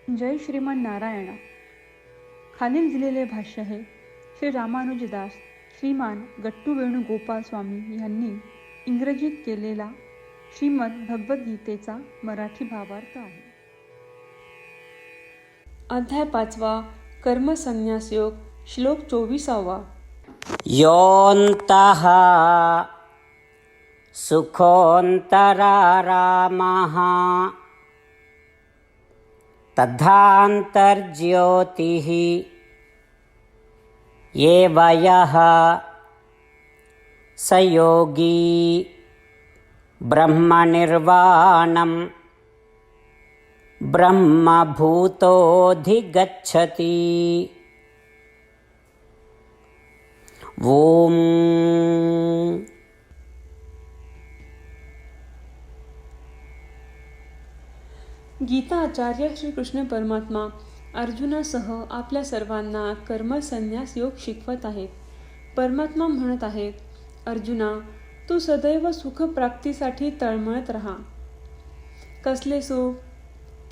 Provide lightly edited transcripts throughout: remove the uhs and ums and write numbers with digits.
जय श्रीमन नारायणा. खालील दिलेले भाष्य हे श्री रामानुजदास श्रीमान गट्टू वेणुगोपाल स्वामी यांनी इंग्रजीत केलेला श्रीमद भगवद्गीतेचा मराठी भावार्थ आहे. अध्याय 5 कर्मसन्यास योग, श्लोक 24. योऽन्तः सुखोऽन्तरारामः तथान्तर्ज्योतिः एव यः स योगी ब्रह्मनिर्वाणं ब्रह्मभूतोऽधिगच्छति. ओम. गीता आचार्य श्री कृष्ण परमात्मा अर्जुनासह आपल्या सर्वांना कर्मसन्यास योग शिकवत आहेत. परमात्मा म्हणत आहेत, अर्जुना, तू सदैव सुखप्राप्तीसाठी तळमळत राहा. कसले सुख?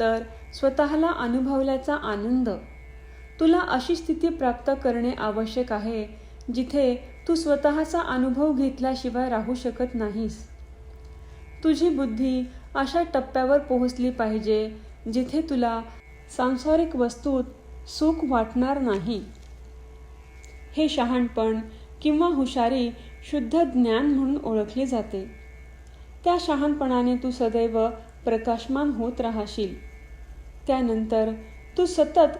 तर स्वतःला अनुभवल्याचा आनंद. तुला अशी स्थिती प्राप्त करणे आवश्यक आहे जिथे तू स्वतःचा अनुभव घेतल्याशिवाय राहू शकत नाहीस. तुझी बुद्धी अशा टप्प्यावर पोहोचली पाहिजे जिथे तुला सांसारिक वस्तूत सुख वाटणार नाही. हे शहाणपण किंवा हुशारी शुद्ध ज्ञान म्हणून ओळखले जाते. त्या शहाणपणाने तू सदैव प्रकाशमान होत राहशील. त्यानंतर तू सतत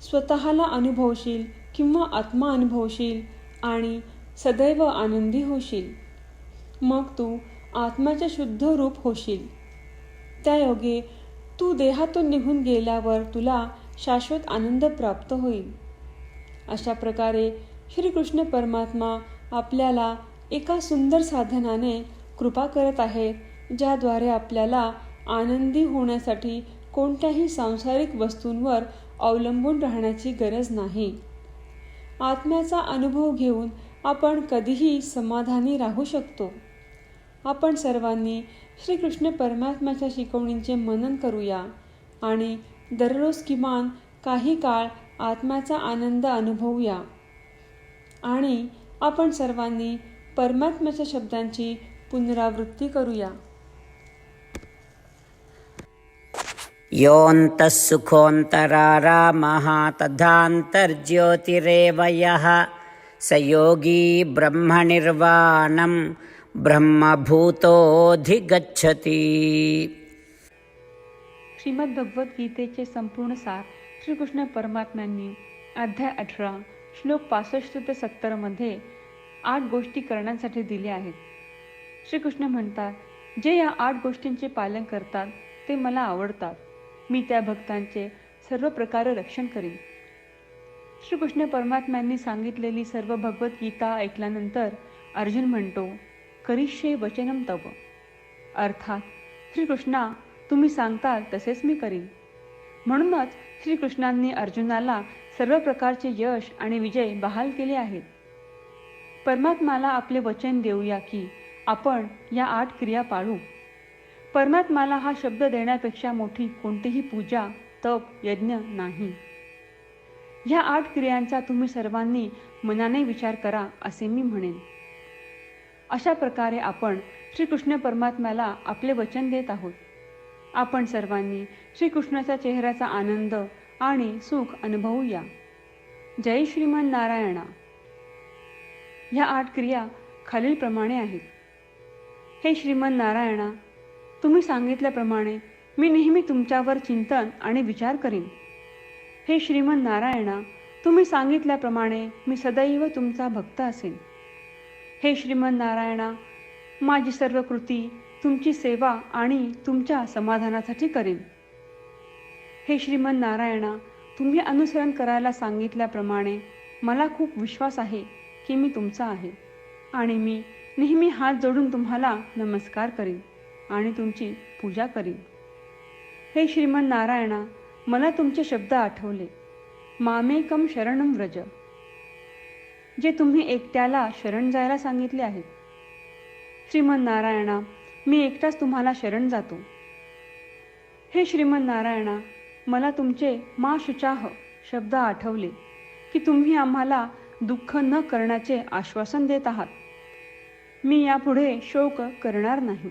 स्वतःला अनुभवशील किंवा आत्मा अनुभवशील आणि सदैव आनंदी होशील. मग तू आत्म्याचे शुद्ध रूप होशील. त्यायोगे तू देहातून निघून गेल्यावर तुला शाश्वत आनंद प्राप्त होईल. अशा प्रकारे श्रीकृष्ण परमात्मा आपल्याला एका सुंदर साधनाने कृपा करत आहेत, ज्याद्वारे आपल्याला आनंदी होण्यासाठी कोणत्याही सांसारिक वस्तूंवर अवलंबून राहण्याची गरज नाही. आत्म्याचा अनुभव घेऊन आपण कधीही समाधानी राहू शकतो. आपण सर्वांनी श्रीकृष्ण परमात्म्याच्या शिकवणींचे मनन करूया आणि दररोज किमान काही काळ आत्म्याचा आनंद अनुभवूया. आणि आपण सर्वांनी परमात्म्याच्या शब्दांची पुनरावृत्ती करूया. योऽन्तः सुखोऽन्तरारामः तथान्तर्ज्योतिरेव यः स योगी ब्रह्मनिर्वाणं ब्रह्मभूतोऽधिगच्छति. श्रीमद भगवद्गीतेचे संपूर्ण सार श्रीकृष्ण परमात्म्यांनी अध्याय 18 श्लोक 65 ते 70 मध्ये 8 गोष्टी करण्यासाठी दिल्या आहेत. श्रीकृष्ण म्हणतात, जे या 8 गोष्टींचे पालन करतात ते मला आवडतात. मी त्या भक्तांचे सर्व प्रकारे रक्षण करीन. श्रीकृष्ण परमात्म्यांनी सांगितलेली सर्व भगवद्गीता ऐकल्यानंतर अर्जुन म्हणतो, करिष्ये वचनम तव. अर्थात श्रीकृष्णा, तुम्ही सांगताल तसेच मी करीन. म्हणूनच श्रीकृष्णांनी अर्जुनाला सर्व प्रकारचे यश आणि विजय बहाल केले आहेत. परमात्म्याला आपले वचन देऊया की आपण या 8 क्रिया पाळू. परमात्म्याला हा शब्द देण्यापेक्षा मोठी कोणतीही पूजा, तप, यज्ञ नाही. ह्या 8 क्रियांचा तुम्ही सर्वांनी मनाने विचार करा असे मी म्हणेन. अशा प्रकारे आपण श्रीकृष्ण परमात्म्याला आपले वचन देत आहोत. आपण सर्वांनी श्रीकृष्णाच्या चेहऱ्याचा आनंद आणि सुख अनुभवूया. जय श्रीमन नारायणा. ह्या 8 क्रिया खालीलप्रमाणे आहेत. हे श्रीमन नारायणा, तुम्ही सांगितल्याप्रमाणे मी नेहमी तुमच्यावर चिंतन आणि विचार करीन. हे श्रीमन नारायणा, तुम्ही सांगितल्याप्रमाणे मी सदैव तुमचा भक्त असेन. हे श्रीमन नारायणा, माझी सर्व कृती तुमची सेवा आणि तुमच्या समाधानासाठी करीन. हे श्रीमन नारायणा, तुम्ही अनुसरण करायला सांगितल्याप्रमाणे मला खूप विश्वास आहे की मी तुमचा आहे आणि मी नेहमी हात जोडून तुम्हाला नमस्कार करीन आणि तुमची पूजा करीन. हे श्रीमन नारायणा, मला तुमचे शब्द आठवले. मामेकम शरणम व्रज, जे तुम्ही एकट्याला शरण जायला सांगितले आहेत. श्रीमन नारायणा, मी एकटाच तुम्हाला शरण जातो. हे श्रीमन नारायणा, मला तुमचे मा शुचाह शब्द आठवले की तुम्ही आम्हाला दुःख न करण्याचे आश्वासन देत आहात. मी यापुढे शोक करणार नाही.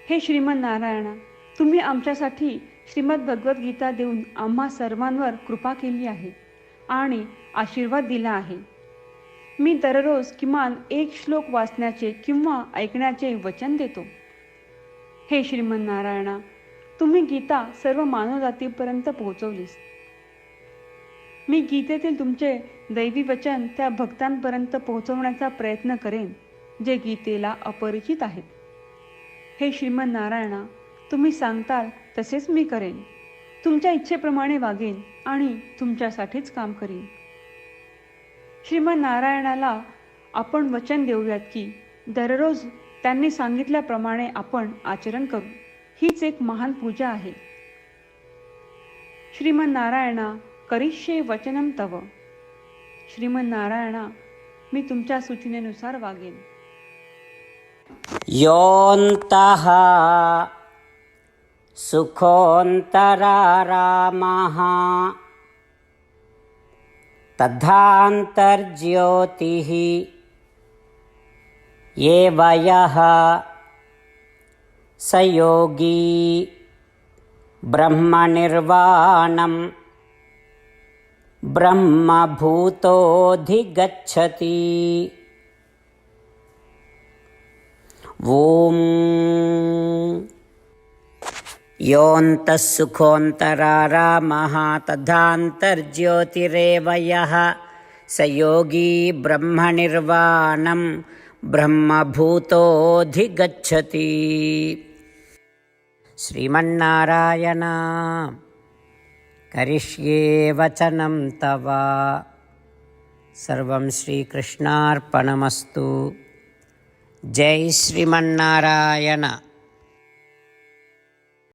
हे श्रीमन नारायणा, तुम्ही आमच्यासाठी श्रीमद भगवद्गीता देऊन आम्हा सर्वांवर कृपा केली आहे आणि आशीर्वाद दिला आहे. मी दररोज किमान एक श्लोक वाचण्याचे किंवा ऐकण्याचे वचन देतो. हे श्रीमन नारायणा, तुम्ही गीता सर्व मानवजातीपर्यंत पोहोचवलीस. मी गीतेतील तुमचे दैवी वचन त्या भक्तांपर्यंत पोहोचवण्याचा प्रयत्न करेन जे गीतेला अपरिचित आहेत. हे श्रीमन नारायणा, तुम्ही सांगताल तसेच मी करेन. तुमच्या इच्छेप्रमाणे वागेन आणि तुमच्यासाठीच काम करीन. श्रीमन नारायणाला आपण वचन देऊयात की दररोज त्यांनी सांगितल्याप्रमाणे आपण आचरण करू. हीच एक महान पूजा आहे. श्रीमन नारायणा, करिष्ये वचनम तव. श्रीमन नारायणा, मी तुमच्या सूचनेनुसार वागेन. योऽन्तः सुखोऽन्तरारामः तथान्तर्ज्योतिः एव यः स योगी ब्रह्मनिर्वाणं ब्रह्मभूतोऽधिगच्छति. ॐ योऽन्तः सुखोऽन्तरारामः तथान्तर्ज्योतिरेव यः स योगी ब्रह्मनिर्वाणं ब्रह्मभूतोऽधिगच्छति. श्रीमन्नारायण, करिष्ये वचनं तव. सर्वं श्रीकृष्णार्पणमस्तु. जय श्रीमन्नारायण.